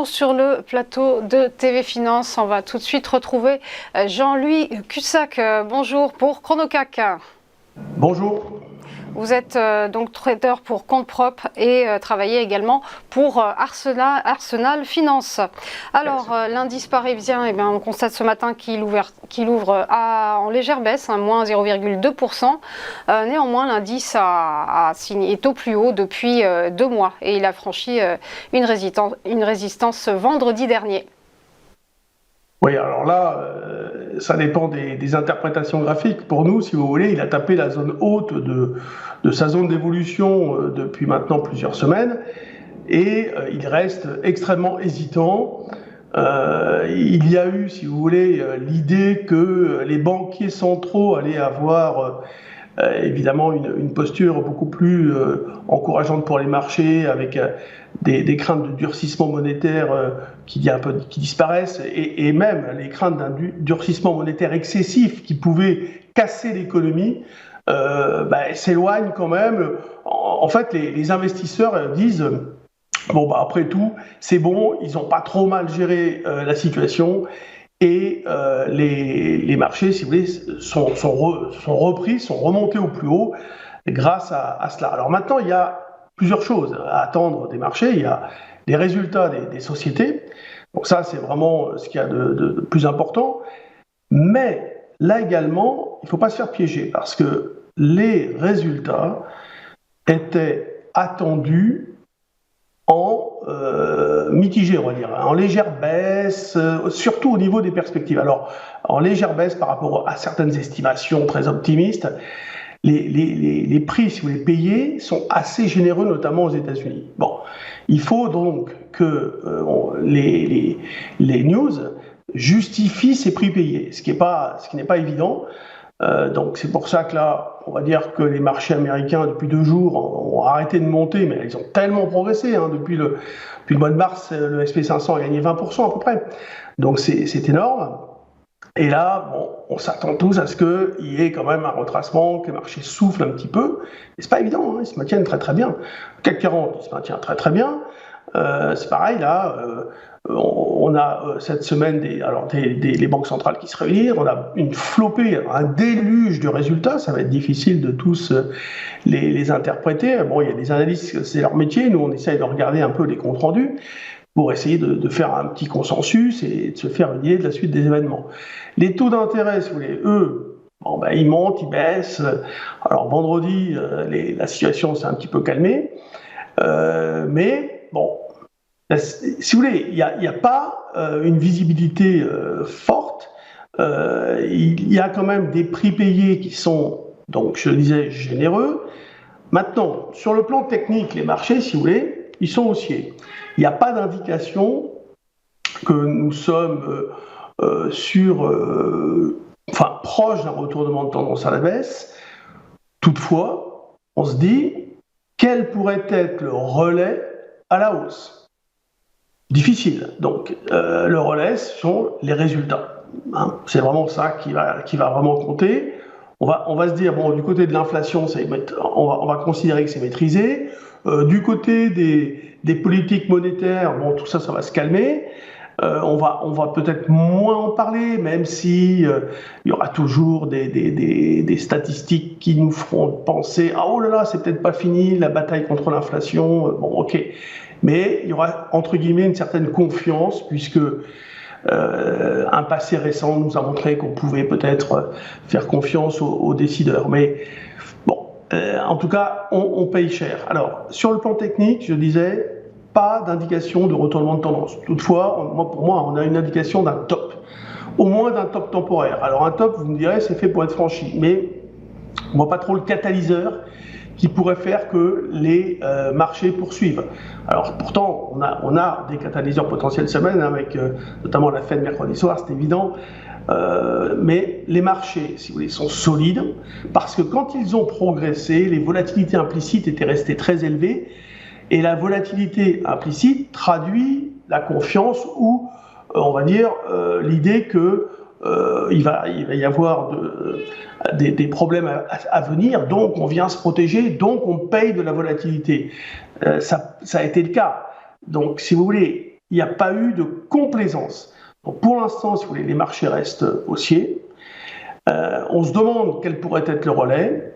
retour sur le plateau de TV Finance. On va tout de suite retrouver Jean-Louis Cussac. Bonjour pour ChronoCAC. Bonjour. Vous êtes donc trader pour compte propre et travaillez également pour Arsenal Finance. Alors l'indice parisien, on constate ce matin qu'il ouvre en légère baisse, moins 0,2%. Néanmoins, l'indice est au plus haut depuis 2 mois et il a franchi une résistance vendredi dernier. Oui, alors là, ça dépend des interprétations graphiques. Pour nous, si vous voulez, il a tapé la zone haute de sa zone d'évolution depuis maintenant plusieurs semaines et il reste extrêmement hésitant. Il y a eu, si vous voulez, l'idée que les banquiers centraux allaient avoir évidemment une posture beaucoup plus encourageante pour les marchés avec des craintes de durcissement monétaire qui disparaissent et même les craintes d'un durcissement monétaire excessif qui pouvait casser l'économie s'éloignent quand même. En fait, les investisseurs disent après tout, c'est bon, ils n'ont pas trop mal géré la situation. Et les marchés, si vous voulez, sont repris, sont remontés au plus haut grâce à cela. Alors maintenant, il y a plusieurs choses à attendre des marchés. Il y a les résultats des sociétés. Donc ça, c'est vraiment ce qu'il y a de plus important. Mais là également, il ne faut pas se faire piéger parce que les résultats étaient attendus en mitigé, on va dire, en légère baisse, surtout au niveau des perspectives. Alors, en légère baisse par rapport à certaines estimations très optimistes, les prix, si vous les payez, sont assez généreux, notamment aux États-Unis. Bon, il faut donc que les news justifient ces prix payés, ce qui n'est pas évident. Donc c'est pour ça que là, on va dire que les marchés américains depuis 2 jours ont arrêté de monter, mais ils ont tellement progressé depuis le mois de mars, le SP500 a gagné 20% à peu près. Donc c'est énorme. Et là, on s'attend tous à ce qu'il y ait quand même un retracement, que les marchés soufflent un petit peu. Et c'est pas évident, ils se maintiennent très très bien. Le CAC 40, il se maintient très très bien. C'est pareil là. On a cette semaine les banques centrales qui se réunissent, on a une flopée, un déluge de résultats, ça va être difficile de tous les interpréter. Bon, il y a des analystes, c'est leur métier, nous on essaye de regarder un peu les comptes rendus pour essayer de faire un petit consensus et de se faire une idée de la suite des événements. Les taux d'intérêt, si vous voulez, eux, ils montent, ils baissent. Alors vendredi, la situation s'est un petit peu calmée, mais bon, si vous voulez, il n'y a pas une visibilité forte. Il y a quand même des prix payés qui sont, donc je le disais, généreux. Maintenant, sur le plan technique, les marchés, si vous voulez, ils sont haussiers. Il n'y a pas d'indication que nous sommes proche d'un retournement de tendance à la baisse. Toutefois, on se dit, quel pourrait être le relais à la hausse ? Difficile. Donc, le relais, ce sont les résultats. C'est vraiment ça qui va vraiment compter. On va se dire, du côté de l'inflation, on va considérer que c'est maîtrisé. Du côté des politiques monétaires, tout ça va se calmer. On va peut-être moins en parler, même si il y aura toujours des statistiques qui nous feront penser « Ah oh là là, c'est peut-être pas fini, la bataille contre l'inflation. » Ok. Mais il y aura, entre guillemets, une certaine confiance, puisque un passé récent nous a montré qu'on pouvait peut-être faire confiance aux décideurs. Mais en tout cas, on paye cher. Alors, sur le plan technique, je disais, pas d'indication de retournement de tendance. Toutefois, pour moi, on a une indication d'un top, au moins d'un top temporaire. Alors un top, vous me direz, c'est fait pour être franchi, mais on voit pas trop le catalyseur qui pourrait faire que les marchés poursuivent. Alors pourtant, on a des catalyseurs potentiels semaine, avec notamment la Fed mercredi soir, c'est évident. Mais les marchés, si vous voulez, sont solides parce que quand ils ont progressé, les volatilités implicites étaient restées très élevées. Et la volatilité implicite traduit la confiance ou, on va dire, l'idée que il va y avoir des problèmes à venir, donc on vient se protéger, donc on paye de la volatilité. Ça a été le cas. Donc, si vous voulez, il n'y a pas eu de complaisance. Donc pour l'instant, si vous voulez, les marchés restent haussiers. On se demande quel pourrait être le relais.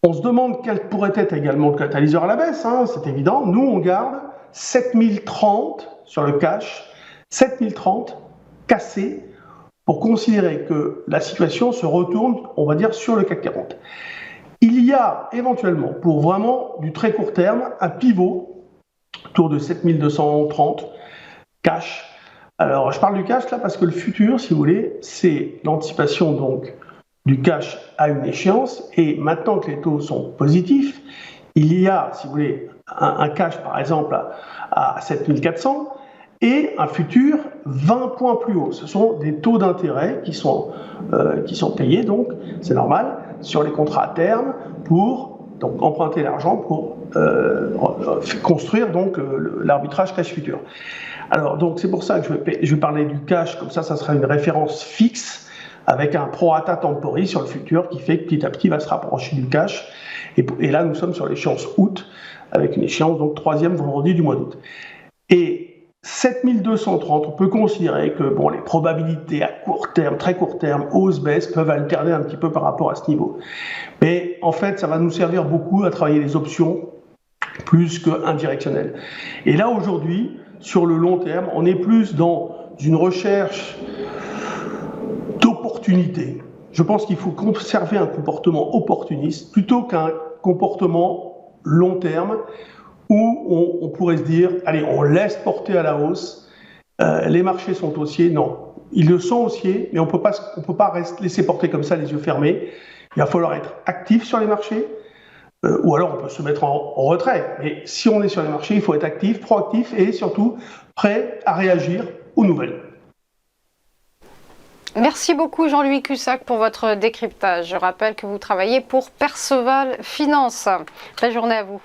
On se demande quel pourrait être également le catalyseur à la baisse, hein, c'est évident. Nous, on garde 7030 sur le cash, 7030 cassé pour considérer que la situation se retourne, on va dire, sur le CAC 40. Il y a éventuellement, pour vraiment du très court terme, un pivot autour de 7230 cash. Alors, je parle du cash là parce que le futur, si vous voulez, c'est l'anticipation donc du cash à une échéance. Et maintenant que les taux sont positifs, il y a, si vous voulez, un cash par exemple à 7400 et un futur 20 points plus haut. Ce sont des taux d'intérêt qui sont payés, donc c'est normal, sur les contrats à terme pour donc emprunter l'argent pour construire donc l'arbitrage cash futur. Alors donc c'est pour ça que je vais parler du cash, comme ça sera une référence fixe avec un prorata tempori sur le futur qui fait que petit à petit il va se rapprocher du cash. Et là nous sommes sur l'échéance août avec une échéance donc 3e vendredi du mois d'août. Et 7230, on peut considérer que bon, les probabilités à court terme, très court terme, hausse-baisse peuvent alterner un petit peu par rapport à ce niveau. Mais en fait, ça va nous servir beaucoup à travailler les options plus qu'indirectionnelles. Et là, aujourd'hui, sur le long terme, on est plus dans une recherche d'opportunité. Je pense qu'il faut conserver un comportement opportuniste plutôt qu'un comportement long terme où on pourrait se dire, allez, on laisse porter à la hausse, les marchés sont haussiers. Non, ils le sont haussiers, mais on peut pas laisser porter comme ça les yeux fermés. Il va falloir être actif sur les marchés, ou alors on peut se mettre en retrait. Mais si on est sur les marchés, il faut être actif, proactif et surtout prêt à réagir aux nouvelles. Merci beaucoup Jean-Louis Cussac pour votre décryptage. Je rappelle que vous travaillez pour Perceval Finance. Belle journée à vous.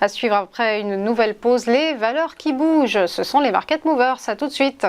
À suivre après une nouvelle pause, les valeurs qui bougent. Ce sont les market movers. À tout de suite.